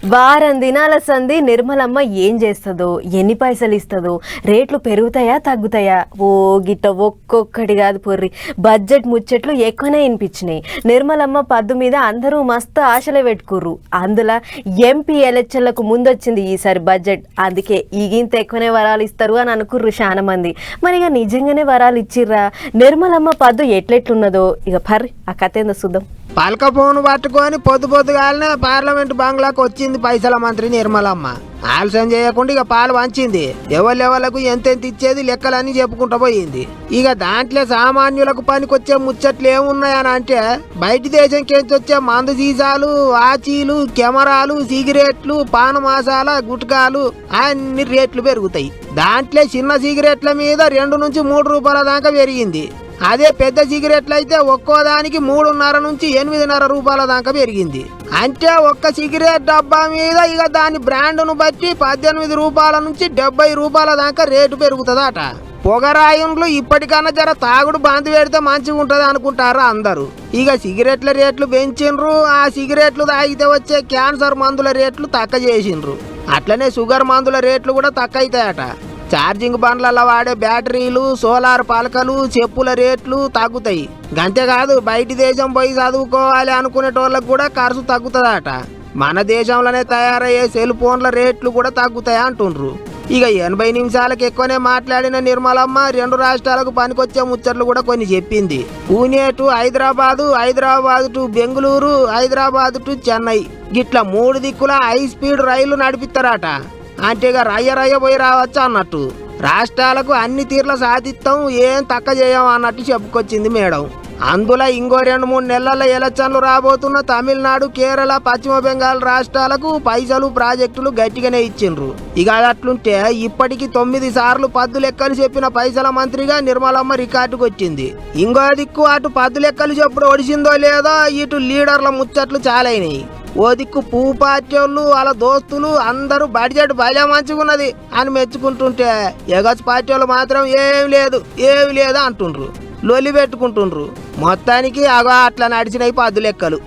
వారం దినాల సంది నిర్మలమ్మ ఏం చేస్తుందో, ఎన్ని పైసలు ఇస్తుందో, రేట్లు పెరుగుతాయా తగ్గుతాయా, ఓ గిట్ట ఒక్కొక్కటి కాదు పొర్రి, బడ్జెట్ ముచ్చట్లు ఎక్కువనే వినిపించినాయి. నిర్మలమ్మ పద్దు మీద అందరూ మస్తు ఆశలే పెట్టుకుర్రు. అందులో ఎంపీ ఎలక్షన్లకు ముందొచ్చింది ఈసారి బడ్జెట్, అందుకే ఈగింత ఎక్కువనే వరాలు ఇస్తారు అని అనుకుర్రు చాలా మంది. మరి ఇక నిజంగానే వరాలు ఇచ్చిర్రా? నిర్మలమ్మ పద్దు ఎట్లెట్లున్నదో ఇక పర్రి ఆ కథ ఏందో చూద్దాం. పలక ఫోను పట్టుకొని పొద్దుగాలనే పార్లమెంట్ బంగ్లాకు వచ్చింది పైసల మంత్రి నిర్మలమ్మ. ఆలస్యం చేయకుండా ఇక పాలు వంచింది. ఎవరెవలకు ఎంతెంత ఇచ్చేది లెక్కలన్నీ చెప్పుకుంటూ పోయింది. ఇక దాంట్లో సామాన్యులకు పనికొచ్చే ముచ్చట్లు ఏమున్నాయని అంటే, బయటి దేశంకేంచి వచ్చే మందు సీసాలు, వాచీలు, కెమెరాలు, సిగరెట్లు, పాన మసాలా, గుట్కాలు అన్ని రేట్లు పెరుగుతాయి. దాంట్లో చిన్న సిగరెట్ల మీద 2 నుంచి 3 రూపాయల దాకా పెరిగింది. అదే పెద్ద సిగరెట్లు అయితే ఒక్కోదానికి 3.5 నుంచి 8.5 రూపాయల దాకా పెరిగింది. అంటే ఒక్క సిగరెట్ డబ్బా మీద ఇక దాని బ్రాండ్ను బట్టి 18 రూపాయల నుంచి 70 రూపాయల దాకా రేటు పెరుగుతుందట. పొగరాయుండ్లు ఇప్పటికన్నా జర తాగుడు బంద్ పెడితే మంచిగా ఉంటుంది అనుకుంటారా అందరూ. ఇక సిగరెట్ల రేట్లు పెంచిండ్రు. ఆ సిగరెట్లు తాగితే వచ్చే క్యాన్సర్ మందుల రేట్లు తక్కువ చేసిండ్రు. అట్లనే షుగర్ మందుల రేట్లు కూడా తక్కువ అవుతాయట. ఛార్జింగ్ బండ్లలో వాడే బ్యాటరీలు, సోలార్ పలకలు, చెప్పుల రేట్లు తగ్గుతాయి. గంతేకాదు బయటి దేశం పోయి చదువుకోవాలి అనుకునేటోళ్ళకు కూడా ఖర్చు తగ్గుతుందట. మన దేశంలోనే తయారయ్యే సెల్ ఫోన్ల రేట్లు కూడా తగ్గుతాయి అంటుండ్రు. ఇక 80 నిమిషాలకు ఎక్కువనే మాట్లాడిన నిర్మలమ్మ 2 రాష్ట్రాలకు పనికొచ్చే ముచ్చట్లు కూడా కొన్ని చెప్పింది. Pune to Hyderabad, Hyderabad to Bengaluru, Hyderabad to Chennai గిట్లా 3 దిక్కుల హై స్పీడ్ రైళ్లు నడిపిస్తారట. అంటే ఇక రయ్య పోయి రావచ్చు అన్నట్టు. రాష్ట్రాలకు అన్ని తీర్ల సాధిస్తాం, ఏం తక్కువ చేయం అన్నట్టు చెప్పుకొచ్చింది మేడం. అందులో ఇంకో 2-3 నెలల ఎలక్షన్లు రాబోతున్న తమిళనాడు, కేరళ, పశ్చిమ బెంగాల్ రాష్ట్రాలకు పైసలు, ప్రాజెక్టులు గట్టిగానే ఇచ్చిండ్రు. ఇక అట్లుంటే ఇప్పటికి 9 సార్లు పద్దు లెక్కలు చెప్పిన పైసల మంత్రిగా నిర్మలమ్మ రికార్డుకు వచ్చింది. ఇంకో దిక్కు అటు పద్దు లెక్కలు చెప్పుడు ఒడిసిందో లేదో ఇటు లీడర్ల ముచ్చట్లు చాలైనాయి. ఓ దిక్కు పువ్వు పార్టీ వాళ్ళు, వాళ్ళ దోస్తులు అందరూ బడ్జెట్ భలే మంచిగున్నది అని మెచ్చుకుంటుంటే, ఎగస్ పార్టీ వాళ్ళు మాత్రం ఏమి లేదు అంటుండ్రు, లొల్లి పెట్టుకుంటుండ్రు. మొత్తానికి అట్లా నడిచినాయి పద్దు లెక్కలు.